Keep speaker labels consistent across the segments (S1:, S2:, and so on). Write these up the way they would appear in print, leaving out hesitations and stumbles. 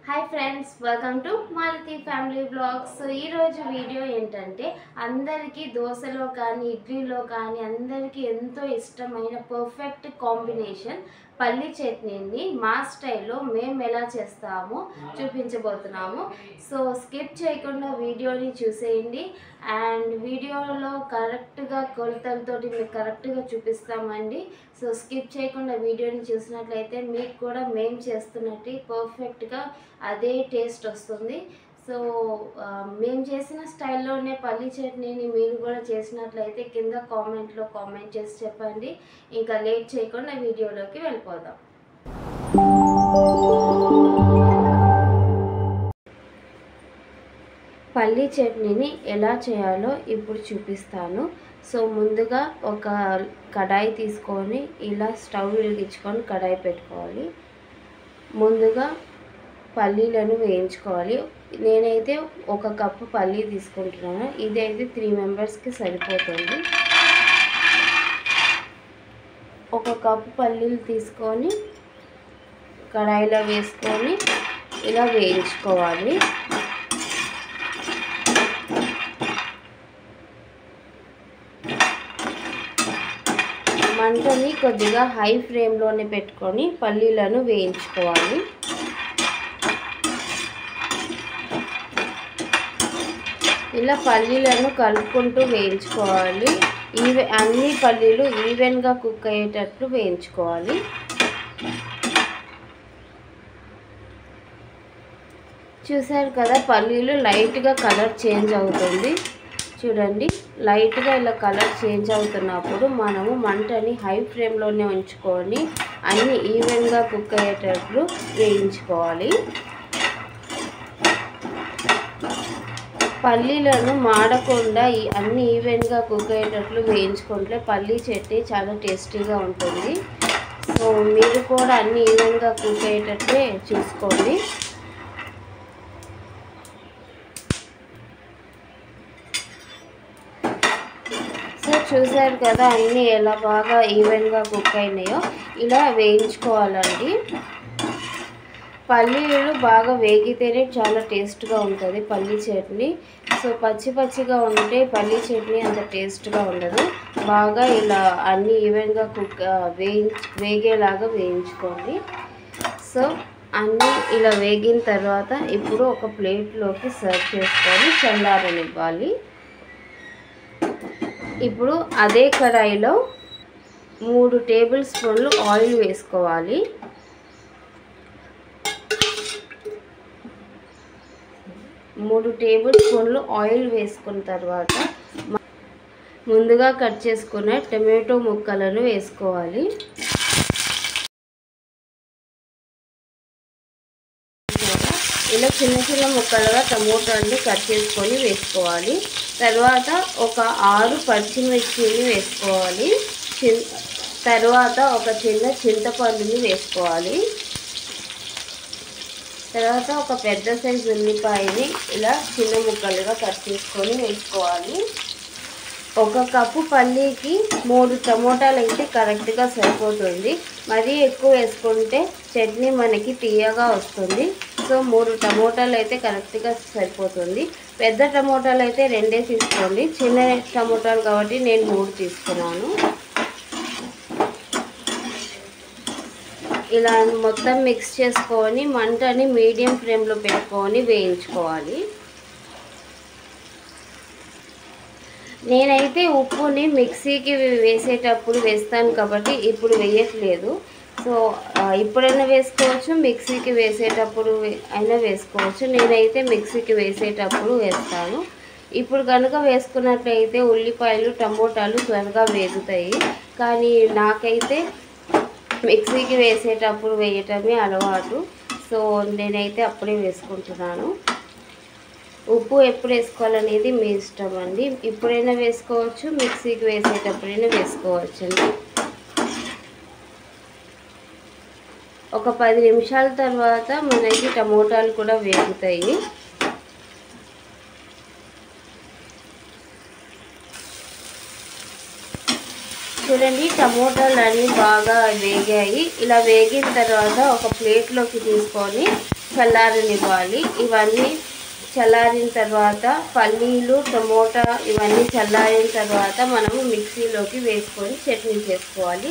S1: Hi friends, welcome to Malathi family blogs. So ఈరోజు video ఏంటంటే అందరికీ దోశలో కానీ ఇడ్లీలో కానీ అందరికీ ఎంతో ఇష్టమైన పర్ఫెక్ట్ కాంబినేషన్ పల్లి చట్నీని మా స్టైల్లో మేము ఎలా చేస్తామో చూపించబోతున్నాము. సో స్కిప్ చేయకుండా వీడియోని చూసేయండి. అండ్ వీడియోలో కరెక్ట్గా కొలతలతోటి మీకు కరెక్ట్గా చూపిస్తామండి. సో స్కిప్ చేయకుండా వీడియోని చూసినట్లయితే మీకు కూడా మేము చేస్తున్నట్టు పర్ఫెక్ట్గా అదే టేస్ట్ వస్తుంది. సో మేము చేసిన స్టైల్లోనే పల్లి చట్నీని మీరు కూడా చేసినట్లయితే కింద కామెంట్లో కామెంట్ చేసి చెప్పండి. ఇంకా లేట్ చేయకుండా వీడియోలోకి వెళ్ళిపోదాం. పల్లి చట్నీని ఎలా చేయాలో ఇప్పుడు చూపిస్తాను. సో ముందుగా ఒక కడాయి తీసుకొని ఇలా స్టవ్ వెలిగించుకొని కడాయి పెట్టుకోవాలి. ముందుగా పల్లీలను వేయించుకోవాలి. నేనైతే ఒక కప్పు పల్లీ తీసుకుంటున్నాను. ఇది అయితే 3 మెంబర్స్కి సరిపోతుంది. ఒక కప్పు పల్లీలు తీసుకొని కడాయిలో వేసుకొని ఇలా వేయించుకోవాలి. మంటని కొద్దిగా హై ఫ్లేమ్లోనే పెట్టుకొని పల్లీలను వేయించుకోవాలి. ఇలా పల్లీలను కలుపుకుంటూ వేయించుకోవాలి. అన్ని పల్లీలు ఈవెన్గా కుక్ అయ్యేటట్లు వేయించుకోవాలి. చూసారు కదా, పల్లీలు లైట్గా కలర్ చేంజ్ అవుతుంది. చూడండి, లైట్గా ఇలా కలర్ చేంజ్ అవుతున్నప్పుడు మనము మంటని హై ఫ్లేమ్లోనే ఉంచుకొని అన్ని ఈవెన్గా కుక్ అయ్యేటట్లు వేయించుకోవాలి. పల్లీలను మాడకుండా అన్ని ఈవెన్గా కుక్ అయ్యేటట్లు వేయించుకుంటే పల్లీ చట్నీ చాలా టేస్టీగా ఉంటుంది. సో మీరు కూడా అన్ని ఈవెన్గా కుక్ అయ్యేటట్లే చూసుకోండి. సో చూసారు కదా, అన్నీ ఎలా బాగా ఈవెన్గా కుక్ అయినాయో ఇలా వేయించుకోవాలండి. పల్లీలు బాగా వేగితేనే చాలా టేస్ట్గా ఉంటుంది పల్లీ చట్నీ. సో పచ్చి పచ్చిగా ఉంటే పల్లీ చట్నీ అంత టేస్ట్గా ఉండదు. బాగా ఇలా అన్ని ఈవెన్గా వేగేలాగా వేయించుకోండి. సో అన్నీ ఇలా వేగిన తర్వాత ఇప్పుడు ఒక ప్లేట్లోకి సర్వ్ చేసుకొని చల్లారనివ్వాలి. ఇప్పుడు అదే కడాయిలో 3 టేబుల్ స్పూన్లు ఆయిల్ వేసుకోవాలి. మూడు టేబుల్ స్పూన్లు ఆయిల్ వేసుకున్న తర్వాత ముందుగా కట్ చేసుకున్న టమాటో ముక్కలను వేసుకోవాలి. ఇలా చిన్న చిన్న ముక్కలుగా టమోటాని కట్ చేసుకొని వేసుకోవాలి. తర్వాత ఒక 6 పచ్చిమిర్చిని వేసుకోవాలి. తర్వాత ఒక చిన్న చింతపండుని వేసుకోవాలి. తర్వాత ఒక పెద్ద సైజు ఉల్లిపాయని ఇలా చిన్న ముక్కలుగా కట్ చేసుకొని వేసుకోవాలి. ఒక కప్పు పల్లీకి 3 టమోటాలు అయితే కరెక్ట్గా సరిపోతుంది. మరీ ఎక్కువ వేసుకుంటే చట్నీ మనకి తీయగా వస్తుంది. సో 3 టమోటాలు అయితే కరెక్ట్గా సరిపోతుంది. పెద్ద టమోటాలు అయితే 2 తీసుకోండి. చిన్న టమోటాలు కాబట్టి నేను 3 తీసుకున్నాను. ఇలా మొత్తం మిక్స్ చేసుకొని మంటని మీడియం ఫ్లేమ్లో పెట్టుకొని వేయించుకోవాలి. నేనైతే ఉప్పుని మిక్సీకి వేసేటప్పుడు వేస్తాను కాబట్టి ఇప్పుడు వేయట్లేదు. సో ఇప్పుడైనా వేసుకోవచ్చు, మిక్సీకి వేసేటప్పుడు అయినా వేసుకోవచ్చు. నేనైతే మిక్సీకి వేసేటప్పుడు వేస్తాను. ఇప్పుడు కనుక వేసుకున్నట్లయితే ఉల్లిపాయలు టమోటాలు త్వరగా వేగుతాయి. కానీ నాకైతే మిక్సీకి వేసేటప్పుడు వేయటమే అలవాటు. సో నేనైతే అప్పుడే వేసుకుంటున్నాను. ఉప్పు ఎప్పుడు వేసుకోవాలనేది మీ ఇష్టం అండి. ఇప్పుడైనా వేసుకోవచ్చు, మిక్సీకి వేసేటప్పుడైనా వేసుకోవచ్చు అండి. ఒక 10 నిమిషాల తర్వాత మనకి టమోటాలు కూడా వేగుతాయి. చూడండి, టమోటాలు అన్నీ బాగా వేగాయి. ఇలా వేగిన తర్వాత ఒక ప్లేట్లోకి తీసుకొని చల్లారనివ్వాలి. ఇవన్నీ చల్లారిన తర్వాత పల్లీలు, టమోటా ఇవన్నీ చల్లారిన తర్వాత మనము మిక్సీలోకి వేసుకొని చట్నీ చేసుకోవాలి.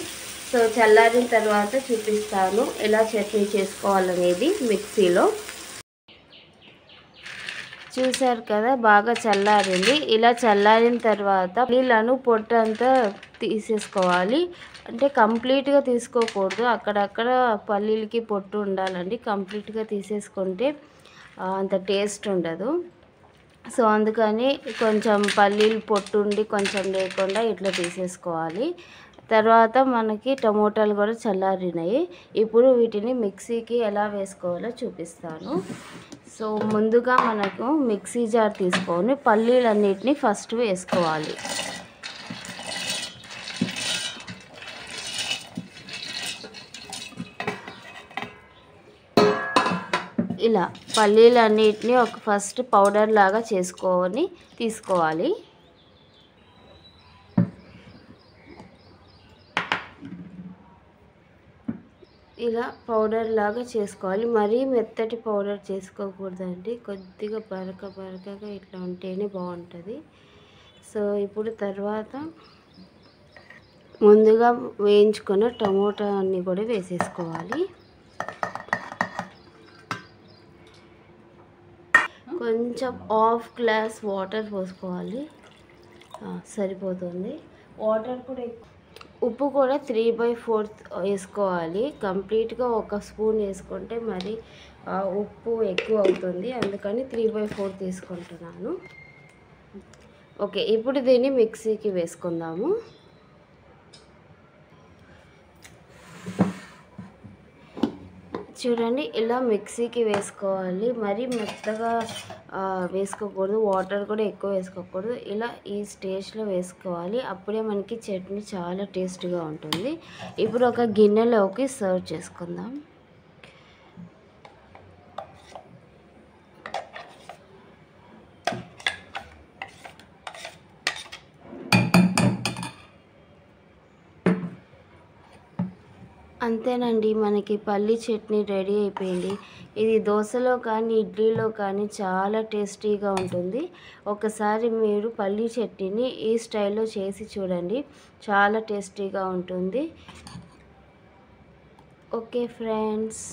S1: సో చల్లారిన తర్వాత చూపిస్తాను ఎలా చట్నీ చేసుకోవాలనేది మిక్సీలో. చూసారు కదా, బాగా చల్లారింది. ఇలా చల్లారిన తర్వాత పల్లీలను పొట్టంతా తీసేసుకోవాలి. అంటే కంప్లీట్గా తీసుకోకూడదు, అక్కడక్కడ పల్లీలకి పొట్టు ఉండాలండి. కంప్లీట్గా తీసేసుకుంటే అంత టేస్ట్ ఉండదు. సో అందుకని కొంచెం పల్లీలు పొట్టు ఉండి కొంచెం లేకుండా ఇట్లా తీసేసుకోవాలి. తర్వాత మనకి టమోటాలు కూడా చల్లారినాయి. ఇప్పుడు వీటిని మిక్సీకి ఎలా వేసుకోవాలో చూపిస్తాను. సో ముందుగా మనకు మిక్సీ జార్ తీసుకొని పల్లీలన్నిటిని ఫస్ట్ వేసుకోవాలి. ఇలా పల్లీలన్నిటిని ఒక ఫస్ట్ పౌడర్ లాగా చేసుకొని తీసుకోవాలి. ఇలా పౌడర్ లాగా చేసుకోవాలి. మరీ మెత్తటి పౌడర్ చేసుకోకూడదండి, కొద్దిగా బరకగా ఇట్లా ఉంటేనే బాగుంటుంది. సో ఇప్పుడు తర్వాత ముందుగా వేయించుకున్న టమోటా అన్నీ కూడా వేసేసుకోవాలి. కొంచెం హాఫ్ గ్లాస్ వాటర్ పోసుకోవాలి, సరిపోతుంది. వాటర్ కూడా ఉప్పు కూడా 3/4 వేసుకోవాలి. కంప్లీట్గా ఒక స్పూన్ వేసుకుంటే మరి ఉప్పు ఎక్కువ అవుతుంది, అందుకని 3/4 తీసుకుంటున్నాను. ఓకే, ఇప్పుడు దీన్ని మిక్సీకి వేసుకుందాము. చూడండి, ఇలా మిక్సీకి వేసుకోవాలి. మరీ మెత్తగా వేసుకోకూడదు, వాటర్ కూడా ఎక్కువ వేసుకోకూడదు. ఇలా ఈ స్టేజ్లో వేసుకోవాలి, అప్పుడే మనకి చట్నీ చాలా టేస్టీగా ఉంటుంది. ఇప్పుడు ఒక గిన్నెలోకి సర్వ్ చేసుకుందాం. అంతేనండి, మనకి పల్లి చట్నీ రెడీ అయిపోయింది. ఇది దోశలో కానీ ఇడ్లీలో కానీ చాలా టేస్టీగా ఉంటుంది. ఒకసారి మీరు పల్లి చట్నీని ఈ స్టైల్లో చేసి చూడండి, చాలా టేస్టీగా ఉంటుంది. Okay friends.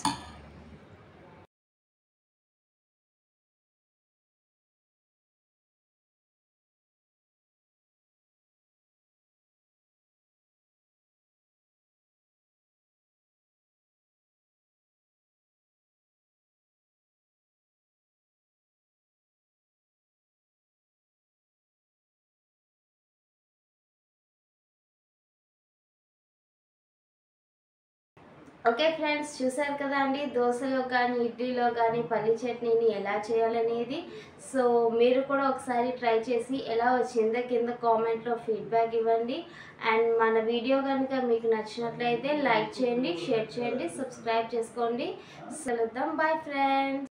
S1: ఓకే ఫ్రెండ్స్, చూసారు కదా అండి, దోశలో కానీ ఇడ్లీలో కానీ పల్లి చట్నీని ఎలా చేయాలనేది. సో మీరు కూడా ఒకసారి ట్రై చేసి ఎలా వచ్చిందో కింద కామెంట్లో ఫీడ్బ్యాక్ ఇవ్వండి. అండ్ మన వీడియో కనుక మీకు నచ్చినట్లయితే లైక్ చేయండి, షేర్ చేయండి, సబ్స్క్రైబ్ చేసుకోండి. సెలవుద్దాం. Bye friends.